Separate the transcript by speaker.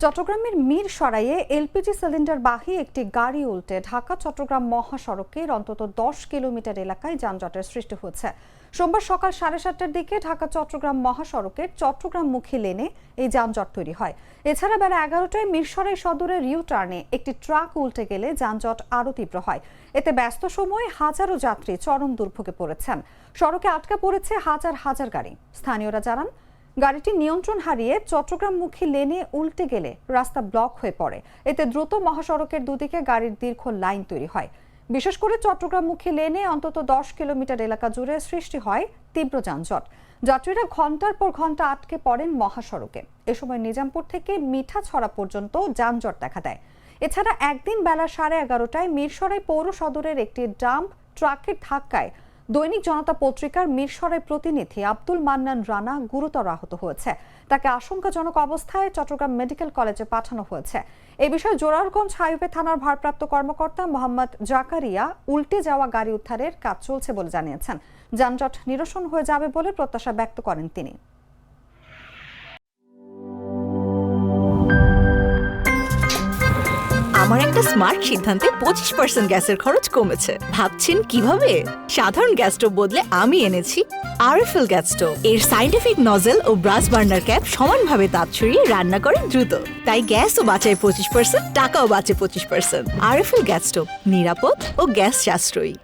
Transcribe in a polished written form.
Speaker 1: চট্টগ্রামের মিরসরাইয়ে LPG cylinder বাহী একটি গাড়ি উল্টে ঢাকা চট্টগ্রাম মহাসড়কের অন্তত 10 কিলোমিটার এলাকায় যানজটের সৃষ্টি হয়েছে। সোমবার সকাল 7:30টার দিকে ঢাকা চট্টগ্রাম মহাসড়কের চট্টগ্রামমুখী লেনে এই যানজট তৈরি হয়। এছাড়া বেলা 11টায় মিরসরাই সদরের ইউ টার্নে একটি ট্রাক উল্টে গেলে যানজট আরও তীব্র হয়। এতে ব্যস্ত সময়ে হাজারো যাত্রী চরম দুর্ভোগে পড়েছেন। সড়কে আটকা পড়েছে হাজার হাজার গাড়ি। স্থানীয়রা জানান, গাড়িটি নিয়ন্ত্রণ হারিয়ে চট্টগ্রামমুখী লেনে উল্টে গেলে রাস্তা ব্লক হয়ে পড়ে। এতে দ্রুত মহাসড়কের দুদিকে গাড়ির দীর্ঘ লাইন তৈরি হয়। বিশেষ করে চট্টগ্রামমুখী লেনে অন্তত 10 কিলোমিটার এলাকা জুড়ে সৃষ্টি হয় তীব্র যানজট। যাত্রীরা ঘন্টার পর ঘন্টা আটকে পড়েন মহাসড়কে। এ সময় নিজামপুর থেকে মিঠাছড়া পর্যন্ত যানজট দেখা দেয়। এছাড়া একদিন বেলা 11:30টায় মিরসরাই পৌর সদরের একটি ডাম্প ট্রাকের ধাক্কায় দৈনিক জনতা পত্রিকার মিরসরাই প্রতিনিধি আব্দুল মান্নান রানা গুরুতর আহত হয়েছে। তাকে আশঙ্কাজনক অবস্থায় চট্টগ্রাম মেডিকেল কলেজে পাঠানো হয়েছে। এ বিষয়ে জোরারগঞ্জ হাইওয়ে থানার ভারপ্রাপ্ত কর্মকর্তা মোহাম্মদ জাকারিয়া উল্টে যাওয়া গাড়ি উদ্ধারের কাজ চলছে বলে জানিয়েছেন। যানজট নিরসন হয়ে যাবে বলে প্রত্যাশা ব্যক্ত করেন তিনি।
Speaker 2: আমার একটা স্মার্ট সিদ্ধান্তে 25% গ্যাসের খরচ কমেছে। ভাবছেন কিভাবে? সাধারণ গ্যাস স্টোভ বদলে আমি এনেছি আরএফএল গ্যাস স্টোভ। এর সাইন্টিফিক নজল ও ব্রাস বার্নার ক্যাপ সমানভাবে তাপ ছড়িয়ে রান্না করে দ্রুত। তাই গ্যাসও বাঁচায় 25%, টাকাও বাঁচে 25%। আরএফএল গ্যাস স্টোভ নিরাপদ ও গ্যাস সাশ্রয়ী।